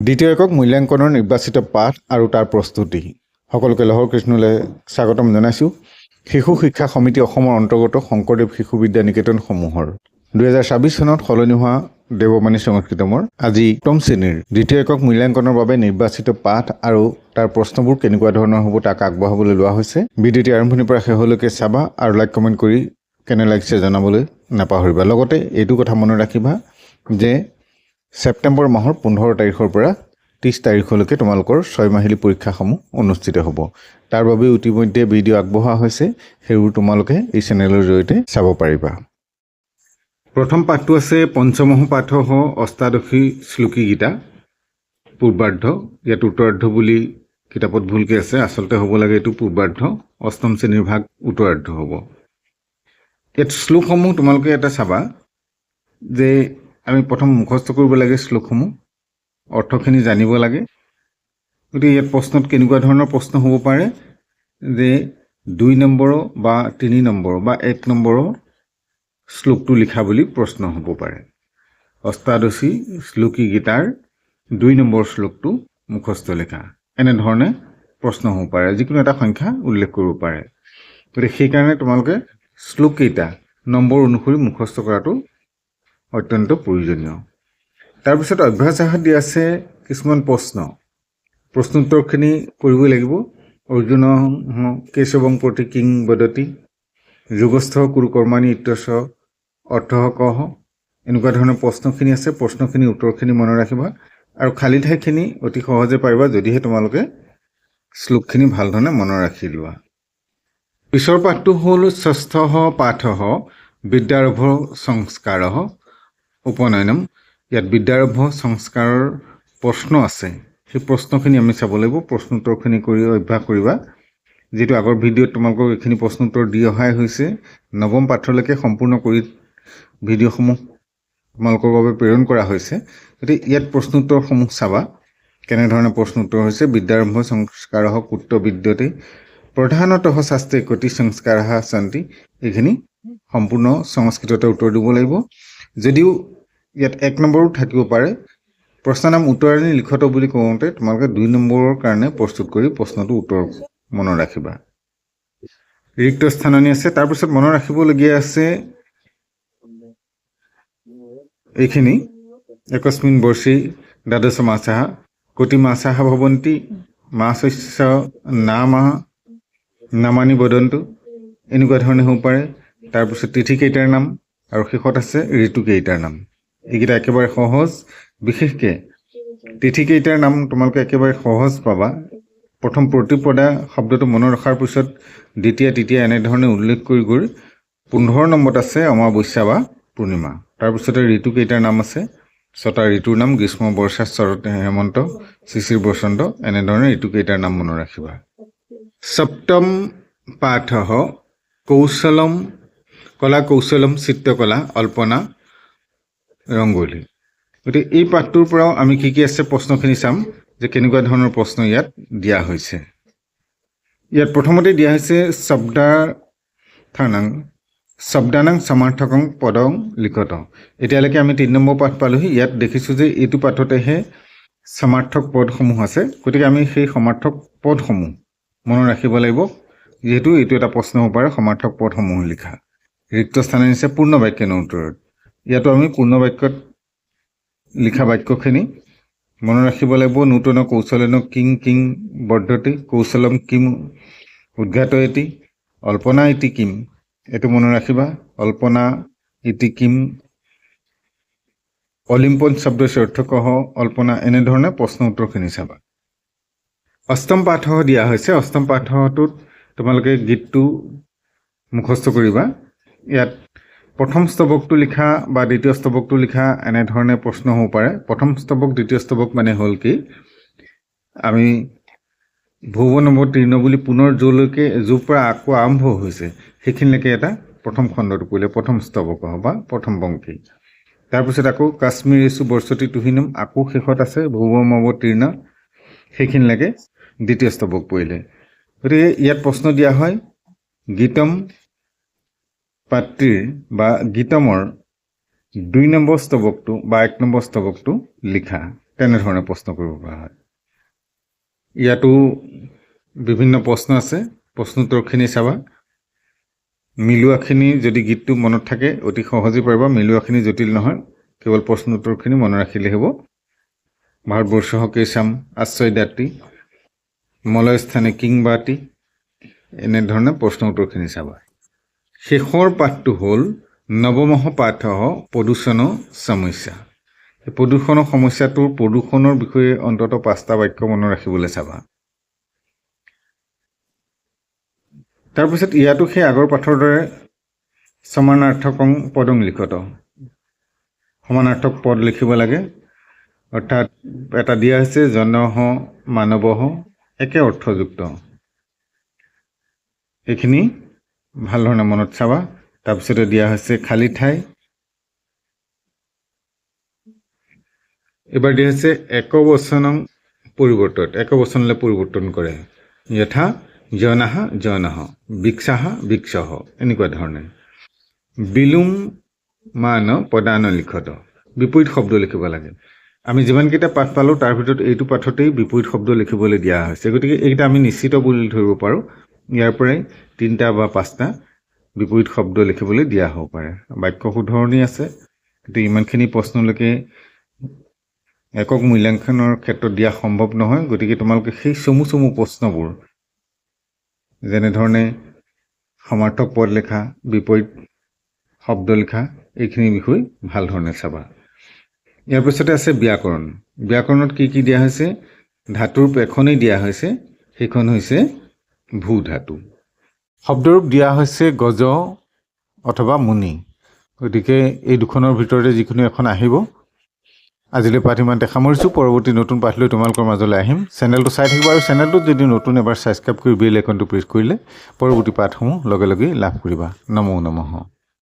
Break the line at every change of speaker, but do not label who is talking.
দ্বিতীয় একক মূল্যাংকনৰ নিৰ্বাচিত পাঠ আৰু তাৰ প্ৰস্তুতি সকলোকে লহৰ কৃষ্ণলৈ স্বাগতম জনাইছোঁ। শিশু শিক্ষা সমিতি অসমৰ অন্তৰ্গত শংকৰদেৱ শিশু বিদ্যা নিকেতনসমূহৰ 2026 চনত সলনি হোৱা দেৱবাণী সংস্কৃতমৰ আজি 8ম শ্ৰেণীৰ দ্বিতীয় একক মূল্যাংকনৰ বাবে নিৰ্বাচিত পাঠ আৰু তাৰ প্ৰশ্নবোৰ কেনেকুৱা ধৰণৰ হ'ব তাক আগবঢ়াবলৈ লোৱা হৈছে। ভিডিঅ'টি আৰম্ভণিৰ পৰা শেষলৈকে চাবা আৰু লাইক কমেণ্ট কৰি কেনে লাগিছে জনাবলৈ নাপাহৰিবা। লগতে এইটো কথা মনত ৰাখিবা যে ছেপ্টেম্বৰ মাহৰ 15 তাৰিখৰ পৰা 30 তাৰিখলৈকে তোমালোকৰ 6 মাহিলী পৰীক্ষাসমূহ অনুষ্ঠিত হ'ব। তাৰ বাবে ইতিমধ্যে ভিডিঅ' আগবঢ়োৱা হৈছে, সেইবোৰ তোমালোকে এই চেনেলৰ জৰিয়তে চাব পাৰিবা। প্ৰথম পাঠটো আছে পঞ্চমহ পাঠ অষ্টাদশী শ্লোকী গীতা পূৰ্বাৰ্ধ। ইয়াত উত্তৰাৰ্ধ বুলি কিতাপত ভুলকৈ আছে, আচলতে হ'ব লাগে এইটো পূৰ্বাৰ্ধ। 8ম শ্ৰেণীৰ ভাগ উত্তৰাৰ্ধ হ'ব। ইয়াত শ্লোকসমূহ তোমালোকে এটা চাবা যে আমি প্ৰথম মুখস্থ কৰিব লাগে শ্লোকসমূহ, অৰ্থখিনি জানিব লাগে। গতিকে ইয়াত প্ৰশ্নত কেনেকুৱা ধৰণৰ প্ৰশ্ন হ'ব পাৰে যে 2 নম্বৰ বা 3 নম্বৰ বা 1 নম্বৰৰ শ্লোকটো লিখা বুলি প্ৰশ্ন হ'ব পাৰে। অষ্টাদশী শ্লোকী গীতাৰ 2 নম্বৰ শ্লোকটো মুখস্থ লিখা, এনেধৰণে প্ৰশ্ন হ'ব পাৰে। যিকোনো এটা সংখ্যা উল্লেখ কৰিব পাৰে। গতিকে সেইকাৰণে তোমালোকে শ্লোককেইটা নম্বৰ অনুসৰি মুখস্থ কৰাটো অত্যন্ত প্ৰয়োজনীয়। তাৰপিছত অভ্যাস আহাৰত দিয়া আছে কিছুমান প্ৰশ্নোত্তৰখিনি কৰিবই লাগিব। অৰ্জুন কেশৱং প্ৰতি কিং বদতি, যোগস্থ কুৰু কৰ্মাণি ইত্যস অৰ্থঃ কহ, এনেকুৱা ধৰণৰ প্ৰশ্নখিনি আছে। প্ৰশ্নখিনি উত্তৰখিনি মনত ৰাখিবা আৰু খালী ঠাইখিনি অতি সহজে পাৰিবা যদিহে তোমালোকে শ্লোকখিনি ভালধৰণে মনত ৰাখি লোৱা। পিছৰ পাঠটো হ'ল ষষ্ঠ পাঠ বিদ্যাৰম্ভ সংস্কাৰ উপনয়নম। ইয়াত বিদ্যাৰম্ভ সংস্কাৰৰ প্ৰশ্ন আছে, সেই প্ৰশ্নখিনি আমি চাব লাগিব। প্ৰশ্নোত্তৰখিনি কৰি অভ্যাস কৰিবা। যিটো আগৰ ভিডিঅ'ত তোমালোকক এইখিনি প্ৰশ্নোত্তৰ দি অহাই হৈছে, 9ম পাঠলৈকে সম্পূৰ্ণ কৰি ভিডিঅ'সমূহ তোমালোকৰ বাবে প্ৰেৰণ কৰা হৈছে। গতিকে ইয়াত প্ৰশ্নোত্তৰসমূহ চাবা কেনেধৰণে প্ৰশ্নোত্তৰ হৈছে। বিদ্যাৰম্ভ সংস্কাৰ কুত্ৰ বিদ্যতে প্ৰধানতঃ শাস্ত্ৰে কতি সংস্কাৰ শান্তি। এইখিনি সম্পূৰ্ণ সংস্কৃততে উত্তৰ দিব লাগিব। যদিও ইয়াত 1 নম্বৰো থাকিব পাৰে। প্ৰশ্নৰ নাম উত্তৰাণী লিখত বুলি কওঁতে তোমালোকে 2 নম্বৰৰ কাৰণে প্ৰস্তুত কৰি প্ৰশ্নটো উত্তৰ মনত ৰাখিবা। ৰিক্ত স্থাননি আছে। তাৰপিছত মনত ৰাখিবলগীয়া আছে এইখিনি একস্মিন বৰ্ষে দ্বাদশ মাসাহ কোটি মাসাহ ভৱন্তি মাসস্য নামানি বদন্তু, এনেকুৱা ধৰণে হ'ব পাৰে। তাৰপিছত তিথিকেইটাৰ নাম আৰু শেষত আছে ঋতুকেইটাৰ নাম। এইকেইটা একেবাৰে সহজ। বিশেষকৈ তিথিকেইটাৰ নাম তোমালোকে একেবাৰে সহজ পাবা। প্ৰথম প্ৰতিপদা শব্দটো মনত ৰখাৰ পিছত দ্বিতীয় তৃতীয় এনেধৰণে উল্লেখ কৰি গৈ 15 নম্বৰত আছে অমাৱস্যা বা পূৰ্ণিমা। তাৰপিছতে ঋতুকেইটাৰ নাম আছে 6টা ঋতুৰ নাম গ্ৰীষ্ম বৰ্ষা শৰৎ হেমন্ত শিশিৰ বসন্ত, এনেধৰণে ঋতুকেইটাৰ নাম মনত ৰাখিবা। সপ্তম পাঠ কৌশলম কলা কৌশলম চিত্ৰকলা অল্পনা ৰংগোলী। গতিকে এই পাঠটোৰ পৰাও আমি কি আছে প্ৰশ্নখিনি চাম যে কেনেকুৱা ধৰণৰ প্ৰশ্ন ইয়াত দিয়া হৈছে। ইয়াত প্ৰথমতে দিয়া হৈছে শব্দানাং সমাৰ্থকং পদং লিখত। এতিয়ালৈকে আমি 3 নম্বৰ পাঠ পালোহি। ইয়াত দেখিছোঁ যে এইটো পাঠতেহে সমাৰ্থক পদসমূহ আছে। গতিকে আমি সেই সমাৰ্থক পদসমূহ মনত ৰাখিব লাগিব, যিহেতু এইটো এটা প্ৰশ্ন হ'ব পাৰে। সমাৰ্থক পদসমূহ লিখা। ৰিক্ত স্থান আনিছে পূৰ্ণ বাক্যৰ উত্তৰত। ইয়াতো আমি পূৰ্ণ বাক্যত লিখা বাক্যখিনি মনত ৰাখিব লাগিব। নূতন কৌশলেন কিং বৰ্ধতি, কৌশলম কিম উদ্ঘাটয়তি, অল্পনা ইতি কিম, এইটো মনত ৰাখিবা। অল্পনা ইতি কিম, অলিম্পন শব্দস্য অৰ্থ কহ, অল্পনা, এনেধৰণে প্ৰশ্ন উত্তৰখিনি চাবা। অষ্টম পাঠ দিয়া হৈছে। অষ্টম পাঠটোত তোমালোকে গীতটো মুখস্থ কৰিবা। ইয়াত প্ৰথম স্তৱকটো লিখা বা দ্বিতীয় স্তৱকটো লিখা, এনেধৰণে প্ৰশ্ন হ'ব পাৰে। প্ৰথম স্তৱক দ্বিতীয় স্তৱক মানে হ'ল কি, আমি ভুৱন অৱতীৰ্ণ বুলি পুনৰ য'ৰ পৰা আকৌ আৰম্ভ হৈছে সেইখিনিলৈকে এটা প্ৰথম খণ্ডটো কৰিলে প্ৰথম স্তৱক বা প্ৰথম পংক্তি। তাৰপিছত আকৌ কাশ্মীৰেষু বৰ্ষতি তুহিনম, আকৌ শেষত আছে ভুৱম অৱতীৰ্ণ, সেইখিনিলৈকে দ্বিতীয় স্তৱক পৰিলে। গতিকে ইয়াত প্ৰশ্ন দিয়া হয় গীতম পাত্ৰীৰ বা গীতমৰ 2 নম্বৰ স্তৱকটো বা 1 নম্বৰ স্তৱকটো লিখা। তেনেধৰণে প্ৰশ্ন কৰিব পৰা হয়। ইয়াতো বিভিন্ন প্ৰশ্ন আছে, প্ৰশ্নোত্তৰখিনি চাবা। মিলোৱাখিনি যদি গীতটো মনত থাকে অতি সহজেই পাৰিবা, মিলোৱাখিনি জটিল নহয়, কেৱল প্ৰশ্নোত্তৰখিনি মনত ৰাখিলেই হ'ব। ভাৰতবৰ্ষ কেশাম আশ্ৰয়দাত্ৰী, মলয়স্থানে কিংবাতি, এনেধৰণে প্ৰশ্ন উত্তৰখিনি চাবা। শেষৰ পাঠটো হ'ল নৱমহ পাঠ প্ৰদূষণ সমস্যা। এই প্ৰদূষণৰ সমস্যাটোৰ প্ৰদূষণৰ বিষয়ে অন্ততঃ 5টা বাক্য মনত ৰাখিবলৈ চাবা। তাৰপিছত ইয়াতো সেই আগৰ পাঠৰ দৰে সমানাৰ্থকং পদং লিখত, সমানাৰ্থক পদ লিখিব লাগে। অৰ্থাৎ এটা দিয়া হৈছে জনহ মানৱহ একে অৰ্থযুক্ত। এইখিনি ভাল ধৰণে মনত চাবা। তাৰপিছতে দিয়া হৈছে খালী ঠাই। এবাৰ দিয়া হৈছে একবচনং পৰিৱৰ্তন, একবচনলৈ পৰিৱৰ্তন কৰে। যথা জনাহ জনহ, বিক্ষাহ বিক্ষহ, এনেকুৱা ধৰণে। বিলোম মান পদান লিখত, বিপৰীত শব্দ লিখিব লাগে। আমি যিমানকেইটা পাঠ পালোঁ তাৰ ভিতৰত এইটো পাঠতেই বিপৰীত শব্দ লিখিবলৈ দিয়া হৈছে, গতিকে এইকেইটা আমি নিশ্চিত বুলি ধৰিব পাৰোঁ। ইয়াৰ পৰাই 3টা বা 5টা বিপৰীত শব্দ লিখিবলৈ দিয়া হ'ব পাৰে। বাক্য শুধৰণি আছে, কিন্তু ইমানখিনি প্ৰশ্নলৈকে একক মূল্যাংকনৰ ক্ষেত্ৰত দিয়া সম্ভৱ নহয়। গতিকে তোমালোকে সেই চমু চমু প্ৰশ্নবোৰ, যেনেধৰণে সমাৰ্থক পদ লিখা, বিপৰীত শব্দ লিখা, এইখিনিৰ বিষয়ে ভাল ধৰণে চাবা। ইয়াৰ পিছতে আছে ব্যাকৰণ। ব্যাকৰণত কি কি দিয়া হৈছে? ধাতুৰূপ এখনেই দিয়া হৈছে, সেইখন হৈছে ভূ ধাতু। শব্দৰূপ দিয়া হৈছে গজ অথবা মুনি। গতিকে এই দুখনৰ ভিতৰতে যিকোনো এখন আহিব। আজিলৈ পাঠ ইমানতে সামৰিছোঁ। পৰৱৰ্তী নতুন পাঠ লৈ তোমালোকৰ মাজলৈ আহিম। চেনেলটো চাই থাকিবা, আৰু চেনেলটোত যদি নতুন এবাৰ ছাবস্ক্ৰাইব কৰি বেল আইকনটো প্ৰেছ কৰিলে পৰৱৰ্তী পাঠসমূহ লগে লগেই লাভ কৰিবা। নমো নমঃ।